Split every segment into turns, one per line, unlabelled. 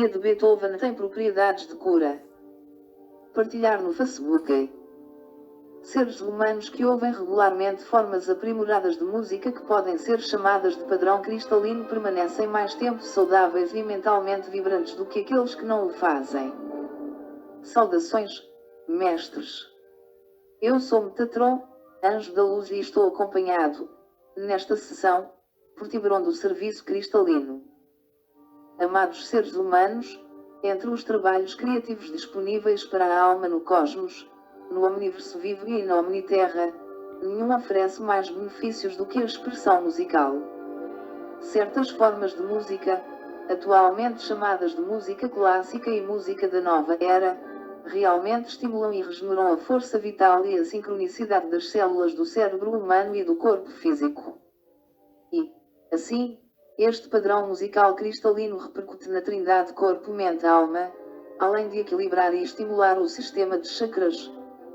de Beethoven tem propriedades de cura. Partilhar no Facebook. Seres humanos que ouvem regularmente formas aprimoradas de música que podem ser chamadas de padrão cristalino permanecem mais tempo saudáveis e mentalmente vibrantes do que aqueles que não o fazem. Saudações, mestres. Eu sou Metatron, anjo da luz, e estou acompanhado, nesta sessão, por Tiburon do Serviço Cristalino. Amados seres humanos, entre os trabalhos criativos disponíveis para a alma no cosmos, no Omniverso vivo e na Omniterra, nenhum oferece mais benefícios do que a expressão musical. Certas formas de música, atualmente chamadas de música clássica e música da nova era, realmente estimulam e regeneram a força vital e a sincronicidade das células do cérebro humano e do corpo físico. E, assim, este padrão musical cristalino repercute na trindade corpo-mente-alma, além de equilibrar e estimular o sistema de chakras,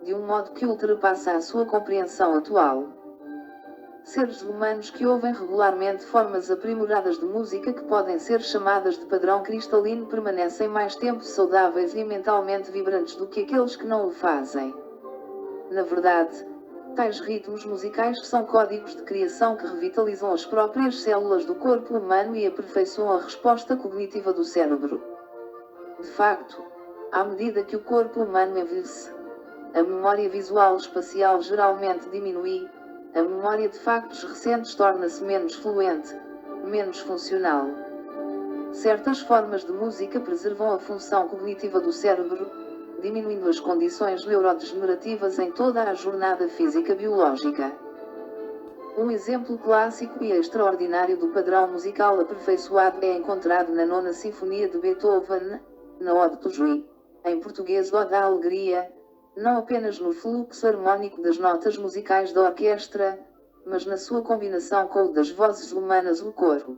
de um modo que ultrapassa a sua compreensão atual. Seres humanos que ouvem regularmente formas aprimoradas de música que podem ser chamadas de padrão cristalino permanecem mais tempo saudáveis e mentalmente vibrantes do que aqueles que não o fazem. Na verdade, tais ritmos musicais são códigos de criação que revitalizam as próprias células do corpo humano e aperfeiçoam a resposta cognitiva do cérebro. De facto, à medida que o corpo humano envelhece, a memória visual espacial geralmente diminui, a memória de factos recentes torna-se menos fluente, menos funcional. Certas formas de música preservam a função cognitiva do cérebro, diminuindo as condições neurodegenerativas em toda a jornada física biológica. Um exemplo clássico e extraordinário do padrão musical aperfeiçoado é encontrado na Nona Sinfonia de Beethoven, na Ode do Juí, em português Ode à Alegria, não apenas no fluxo harmônico das notas musicais da orquestra, mas na sua combinação com o das vozes humanas, o coro.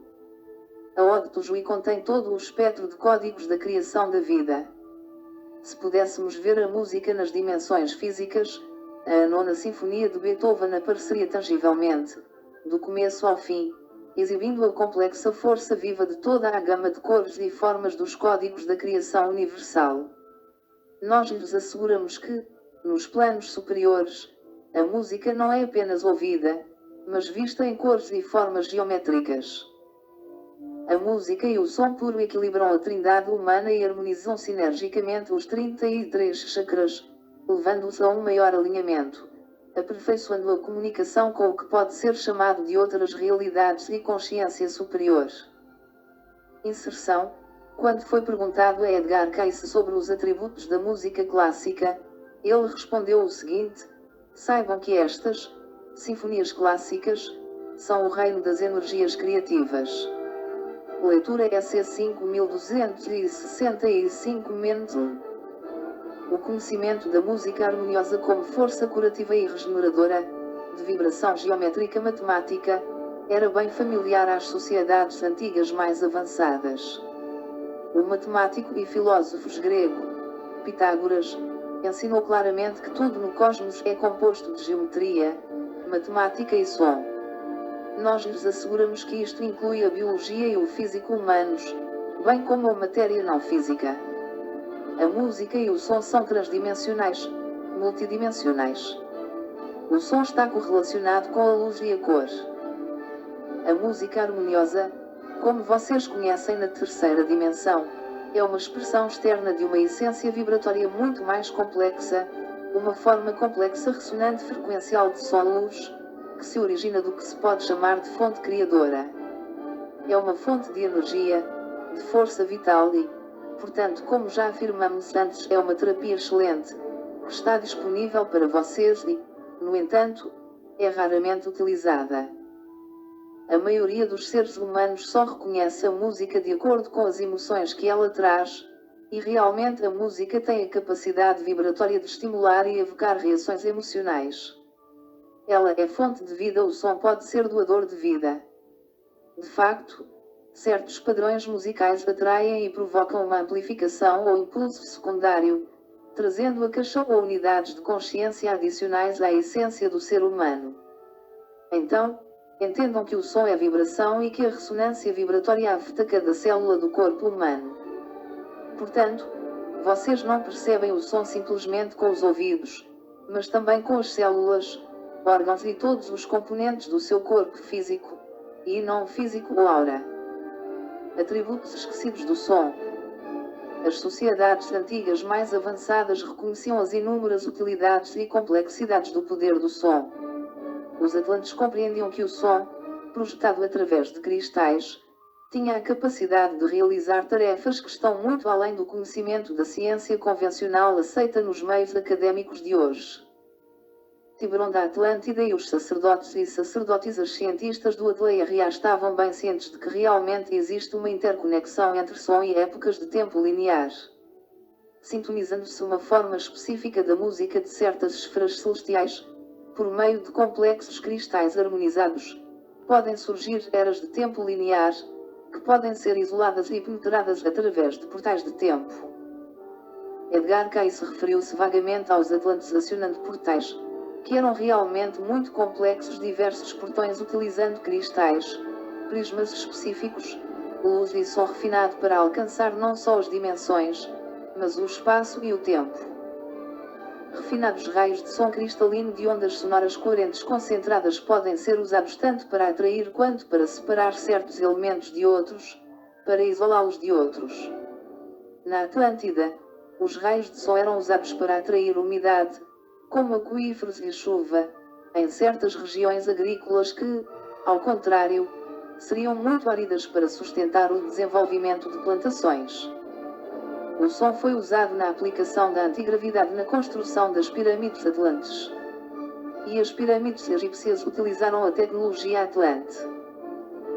A Ode do Juí contém todo o espectro de códigos da criação da vida. Se pudéssemos ver a música nas dimensões físicas, a Nona Sinfonia de Beethoven apareceria tangivelmente, do começo ao fim, exibindo a complexa força viva de toda a gama de cores e formas dos códigos da criação universal. Nós lhes asseguramos que, nos planos superiores, a música não é apenas ouvida, mas vista em cores e formas geométricas. A música e o som puro equilibram a trindade humana e harmonizam sinergicamente os 33 chakras, levando-os a um maior alinhamento, aperfeiçoando a comunicação com o que pode ser chamado de outras realidades e consciência superior. Inserção. Quando foi perguntado a Edgar Cayce sobre os atributos da música clássica, ele respondeu o seguinte: saibam que estas sinfonias clássicas são o reino das energias criativas. Leitura SC 5265-1. O conhecimento da música harmoniosa como força curativa e regeneradora, de vibração geométrica matemática, era bem familiar às sociedades antigas mais avançadas. O matemático e filósofo grego, Pitágoras, ensinou claramente que tudo no cosmos é composto de geometria, matemática e som. Nós lhes asseguramos que isto inclui a biologia e o físico humanos, bem como a matéria não física. A música e o som são transdimensionais, multidimensionais. O som está correlacionado com a luz e a cor. A música harmoniosa, como vocês conhecem na terceira dimensão, é uma expressão externa de uma essência vibratória muito mais complexa, uma forma complexa ressonante frequencial de som-luz, que se origina do que se pode chamar de fonte criadora. É uma fonte de energia, de força vital e, portanto, como já afirmamos antes, é uma terapia excelente, que está disponível para vocês e, no entanto, é raramente utilizada. A maioria dos seres humanos só reconhece a música de acordo com as emoções que ela traz, e realmente a música tem a capacidade vibratória de estimular e evocar reações emocionais. Ela é fonte de vida, o som pode ser doador de vida. De facto, certos padrões musicais atraem e provocam uma amplificação ou impulso secundário, trazendo a caixa ou unidades de consciência adicionais à essência do ser humano. Então, entendam que o som é vibração e que a ressonância vibratória afeta cada célula do corpo humano. portanto, vocês não percebem o som simplesmente com os ouvidos, mas também com as células, órgãos e todos os componentes do seu corpo físico, e não físico ou aura. Atributos esquecidos do som. As sociedades antigas mais avançadas reconheciam as inúmeras utilidades e complexidades do poder do som. Os atlantes compreendiam que o som, projetado através de cristais, tinha a capacidade de realizar tarefas que estão muito além do conhecimento da ciência convencional aceita nos meios académicos de hoje. Tiberon da Atlântida e os sacerdotes e sacerdotisas cientistas do Atleia estavam bem cientes de que realmente existe uma interconexão entre som e épocas de tempo linear. Sintonizando-se uma forma específica da música de certas esferas celestiais, por meio de complexos cristais harmonizados, podem surgir eras de tempo linear, que podem ser isoladas e penetradas através de portais de tempo. Edgar Cayce referiu-se vagamente aos atlantes acionando portais, que eram realmente muito complexos, diversos portões utilizando cristais, prismas específicos, luz e som refinado para alcançar não só as dimensões, mas o espaço e o tempo. Refinados raios de som cristalino de ondas sonoras coerentes concentradas podem ser usados tanto para atrair quanto para separar certos elementos de outros, para isolá-los de outros. Na Atlântida, os raios de som eram usados para atrair umidade, como aquíferos e chuva, em certas regiões agrícolas que, ao contrário, seriam muito áridas para sustentar o desenvolvimento de plantações. O som foi usado na aplicação da antigravidade na construção das pirâmides atlantes. E as pirâmides egípcias utilizaram a tecnologia Atlante.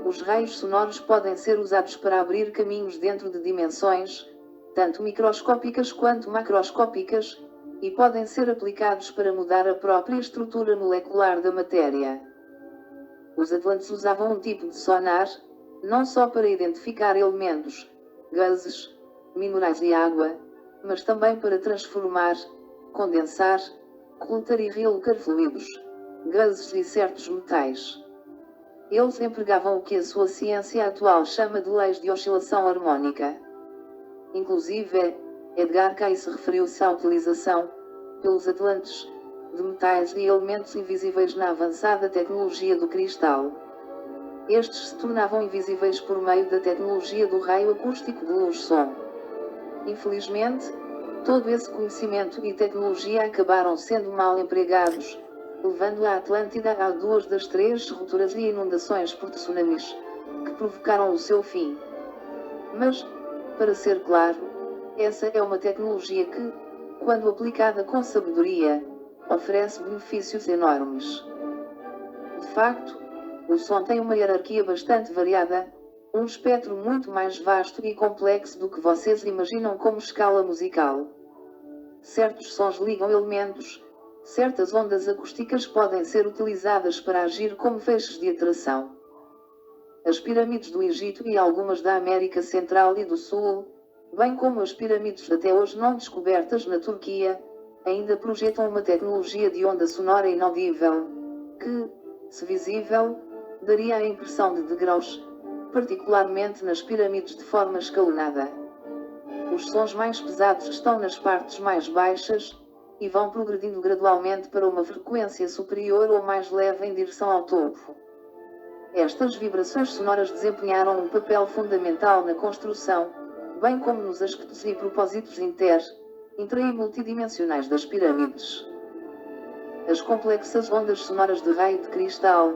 Os raios sonoros podem ser usados para abrir caminhos dentro de dimensões, tanto microscópicas quanto macroscópicas, e podem ser aplicados para mudar a própria estrutura molecular da matéria. Os atlantes usavam um tipo de sonar, não só para identificar elementos, gases, minerais e água, mas também para transformar, condensar, coletar e realocar fluidos, gases e certos metais. Eles empregavam o que a sua ciência atual chama de leis de oscilação harmônica. Inclusive, Edgar Cayce referiu-se à utilização, pelos atlantes, de metais e elementos invisíveis na avançada tecnologia do cristal. Estes se tornavam invisíveis por meio da tecnologia do raio acústico de luz-som. Infelizmente, todo esse conhecimento e tecnologia acabaram sendo mal empregados, levando a Atlântida a duas das três rupturas e inundações por tsunamis, que provocaram o seu fim. Mas, para ser claro, essa é uma tecnologia que, quando aplicada com sabedoria, oferece benefícios enormes. De facto, o som tem uma hierarquia bastante variada, um espectro muito mais vasto e complexo do que vocês imaginam como escala musical. Certos sons ligam elementos, certas ondas acústicas podem ser utilizadas para agir como feixes de atração. As pirâmides do Egito e algumas da América Central e do Sul, bem como as pirâmides até hoje não descobertas na Turquia, ainda projetam uma tecnologia de onda sonora inaudível, que, se visível, daria a impressão de degraus, particularmente nas pirâmides de forma escalonada. Os sons mais pesados estão nas partes mais baixas, e vão progredindo gradualmente para uma frequência superior ou mais leve em direção ao topo. Estas vibrações sonoras desempenharam um papel fundamental na construção, bem como nos aspectos e propósitos intra e multidimensionais das pirâmides. As complexas ondas sonoras de raio de cristal,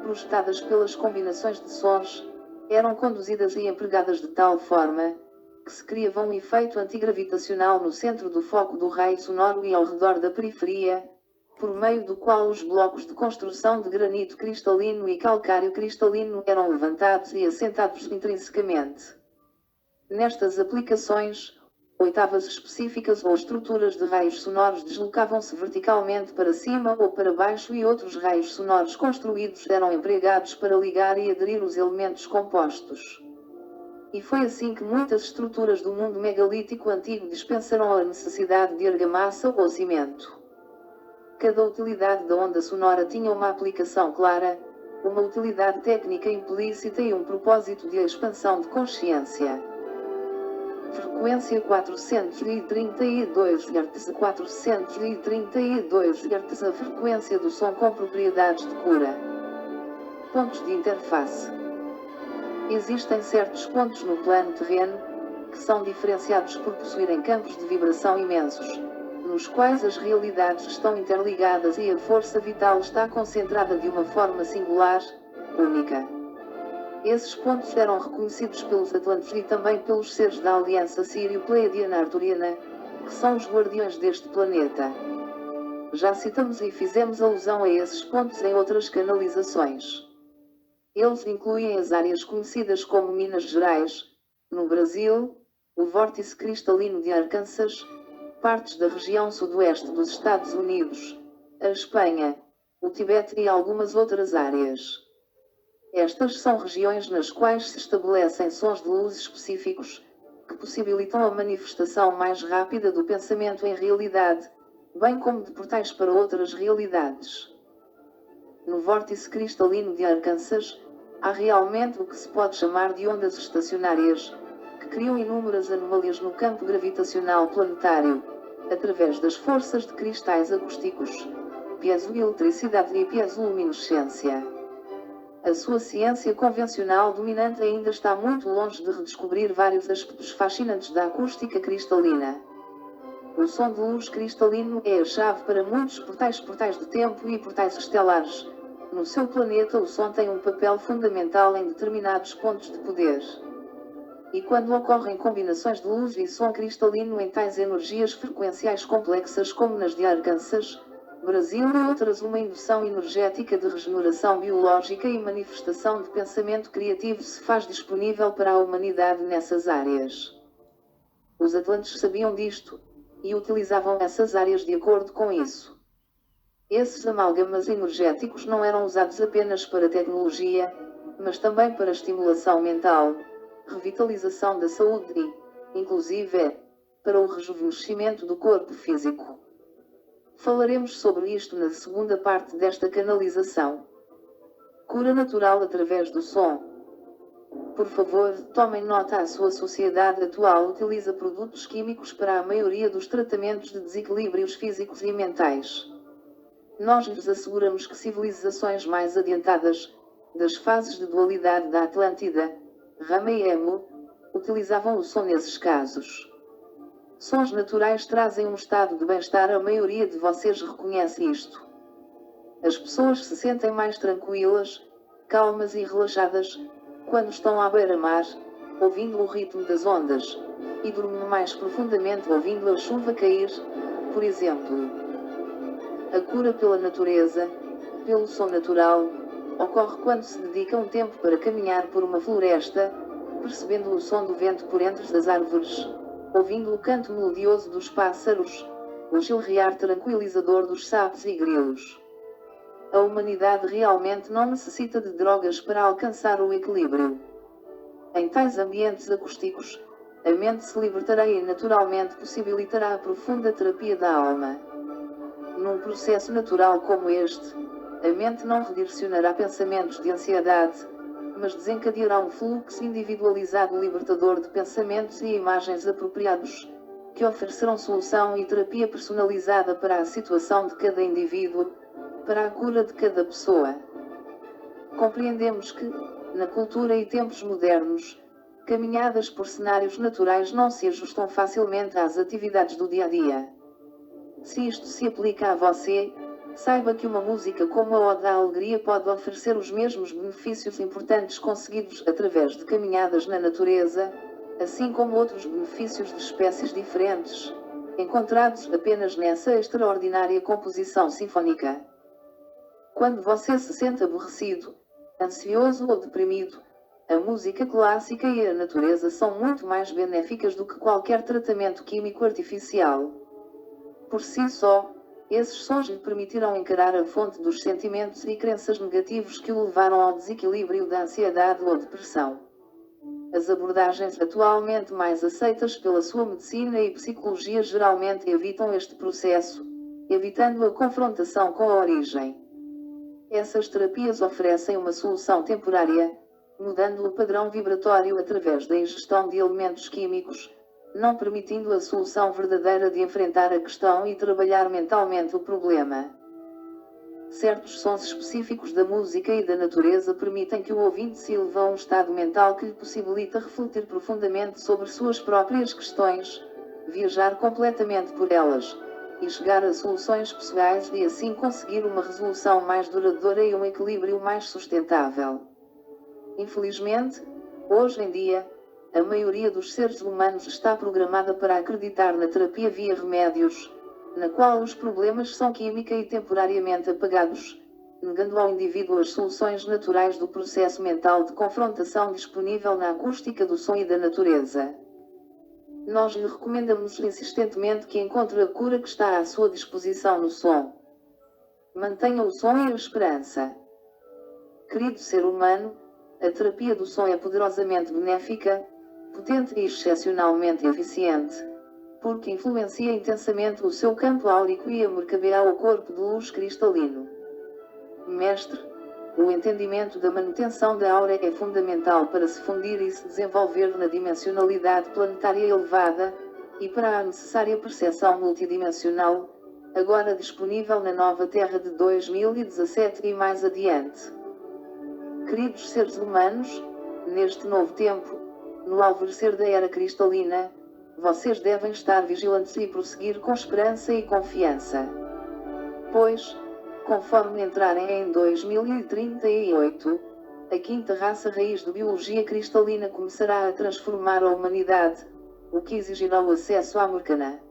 projetadas pelas combinações de sons, eram conduzidas e empregadas de tal forma, que se criava um efeito antigravitacional no centro do foco do raio sonoro e ao redor da periferia, por meio do qual os blocos de construção de granito cristalino e calcário cristalino eram levantados e assentados intrinsecamente. Nestas aplicações, oitavas específicas ou estruturas de raios sonoros deslocavam-se verticalmente para cima ou para baixo e outros raios sonoros construídos eram empregados para ligar e aderir os elementos compostos. E foi assim que muitas estruturas do mundo megalítico antigo dispensaram a necessidade de argamassa ou cimento. Cada utilidade da onda sonora tinha uma aplicação clara, uma utilidade técnica implícita e um propósito de expansão de consciência. Frequência 432 Hz. 432 Hz. A frequência do som com propriedades de cura. Pontos de interface. Existem certos pontos no plano terreno, que são diferenciados por possuírem campos de vibração imensos, nos quais as realidades estão interligadas e a força vital está concentrada de uma forma singular, única. Esses pontos eram reconhecidos pelos Atlantes e também pelos seres da Aliança Sírio-Pleiadiana-Arturiana, que são os guardiões deste planeta. Já citamos e fizemos alusão a esses pontos em outras canalizações. Eles incluem as áreas conhecidas como Minas Gerais, no Brasil, o vórtice cristalino de Arkansas, partes da região sudoeste dos Estados Unidos, a Espanha, o Tibete e algumas outras áreas. Estas são regiões nas quais se estabelecem sons de luz específicos, que possibilitam a manifestação mais rápida do pensamento em realidade, bem como de portais para outras realidades. No vórtice cristalino de Arkansas, há realmente o que se pode chamar de ondas estacionárias, que criam inúmeras anomalias no campo gravitacional planetário, através das forças de cristais acústicos, piezoeletricidade e piezoluminescência. A sua ciência convencional dominante ainda está muito longe de redescobrir vários aspectos fascinantes da acústica cristalina. O som de luz cristalino é a chave para muitos portais de tempo e portais estelares. No seu planeta, o som tem um papel fundamental em determinados pontos de poder. E quando ocorrem combinações de luz e som cristalino em tais energias frequenciais complexas como nas de Arkansas, Brasil e outras, uma indução energética de regeneração biológica e manifestação de pensamento criativo se faz disponível para a humanidade nessas áreas. Os Atlantes sabiam disto, e utilizavam essas áreas de acordo com isso. Esses amálgamas energéticos não eram usados apenas para tecnologia, mas também para estimulação mental, revitalização da saúde e, inclusive, para o rejuvenescimento do corpo físico. Falaremos sobre isto na segunda parte desta canalização. Cura natural através do som. Por favor, tomem nota: a sua sociedade atual utiliza produtos químicos para a maioria dos tratamentos de desequilíbrios físicos e mentais. Nós lhes asseguramos que civilizações mais adiantadas, das fases de dualidade da Atlântida, Rama e Emu, utilizavam o som nesses casos. Sons naturais trazem um estado de bem-estar, a maioria de vocês reconhece isto. As pessoas se sentem mais tranquilas, calmas e relaxadas, quando estão à beira-mar, ouvindo o ritmo das ondas, e dormem mais profundamente ouvindo a chuva cair, por exemplo. A cura pela natureza, pelo som natural, ocorre quando se dedica um tempo para caminhar por uma floresta, percebendo o som do vento por entre as árvores, ouvindo o canto melodioso dos pássaros, o chilrear tranquilizador dos sapos e grilos. A humanidade realmente não necessita de drogas para alcançar o equilíbrio. Em tais ambientes acústicos, a mente se libertará e naturalmente possibilitará a profunda terapia da alma. Num processo natural como este, a mente não redirecionará pensamentos de ansiedade, mas desencadeará um fluxo individualizado libertador de pensamentos e imagens apropriados, que oferecerão solução e terapia personalizada para a situação de cada indivíduo, para a cura de cada pessoa. Compreendemos que, na cultura e tempos modernos, caminhadas por cenários naturais não se ajustam facilmente às atividades do dia a dia. Se isto se aplica a você, saiba que uma música como a Ode à Alegria pode oferecer os mesmos benefícios importantes conseguidos através de caminhadas na natureza, assim como outros benefícios de espécies diferentes, encontrados apenas nessa extraordinária composição sinfônica. Quando você se sente aborrecido, ansioso ou deprimido, a música clássica e a natureza são muito mais benéficas do que qualquer tratamento químico artificial. Por si só, esses sons lhe permitirão encarar a fonte dos sentimentos e crenças negativos que o levaram ao desequilíbrio da ansiedade ou depressão. As abordagens atualmente mais aceitas pela sua medicina e psicologia geralmente evitam este processo, evitando a confrontação com a origem. Essas terapias oferecem uma solução temporária, mudando o padrão vibratório através da ingestão de elementos químicos, não permitindo a solução verdadeira de enfrentar a questão e trabalhar mentalmente o problema. Certos sons específicos da música e da natureza permitem que o ouvinte se eleve a um estado mental que lhe possibilita refletir profundamente sobre suas próprias questões, viajar completamente por elas, e chegar a soluções pessoais e assim conseguir uma resolução mais duradoura e um equilíbrio mais sustentável. Infelizmente, hoje em dia, a maioria dos seres humanos está programada para acreditar na terapia via remédios, na qual os problemas são química e temporariamente apagados, negando ao indivíduo as soluções naturais do processo mental de confrontação disponível na acústica do som e da natureza. Nós lhe recomendamos insistentemente que encontre a cura que está à sua disposição no som. Mantenha o som e a esperança. Querido ser humano, a terapia do som é poderosamente benéfica, potente e excepcionalmente eficiente, porque influencia intensamente o seu campo áurico e a mercabeia ao corpo de luz cristalino. Mestre, o entendimento da manutenção da aura é fundamental para se fundir e se desenvolver na dimensionalidade planetária elevada, e para a necessária percepção multidimensional, agora disponível na nova Terra de 2017 e mais adiante. Queridos seres humanos, neste novo tempo, no alvorecer da era cristalina, vocês devem estar vigilantes e prosseguir com esperança e confiança. Pois, conforme entrarem em 2038, a quinta raça raiz de biologia cristalina começará a transformar a humanidade, o que exigirá o acesso à Murkana.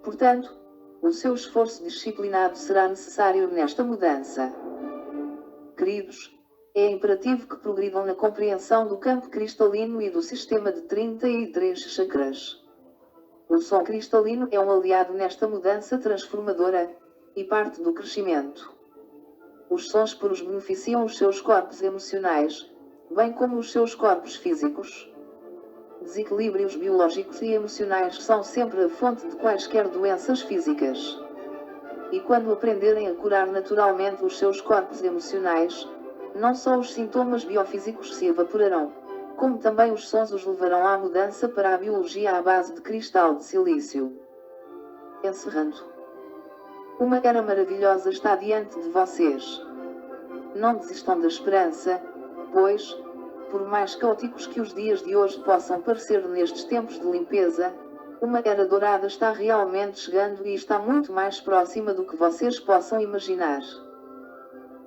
Portanto, o seu esforço disciplinado será necessário nesta mudança. Queridos, é imperativo que progridam na compreensão do campo cristalino e do sistema de 33 chakras. O som cristalino é um aliado nesta mudança transformadora, e parte do crescimento. Os sons puros beneficiam os seus corpos emocionais, bem como os seus corpos físicos. Desequilíbrios biológicos e emocionais são sempre a fonte de quaisquer doenças físicas. E quando aprenderem a curar naturalmente os seus corpos emocionais, não só os sintomas biofísicos se evaporarão, como também os sons os levarão à mudança para a biologia à base de cristal de silício. Encerrando. Uma era maravilhosa está diante de vocês. Não desistam da esperança, pois, por mais caóticos que os dias de hoje possam parecer nestes tempos de limpeza, uma era dourada está realmente chegando e está muito mais próxima do que vocês possam imaginar.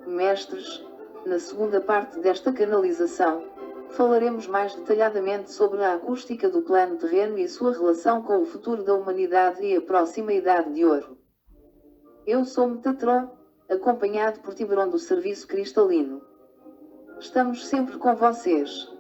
Mestres, na segunda parte desta canalização, falaremos mais detalhadamente sobre a acústica do plano terreno e sua relação com o futuro da humanidade e a próxima Idade de Ouro. Eu sou Metatron, acompanhado por Tiburon do Serviço Cristalino. Estamos sempre com vocês.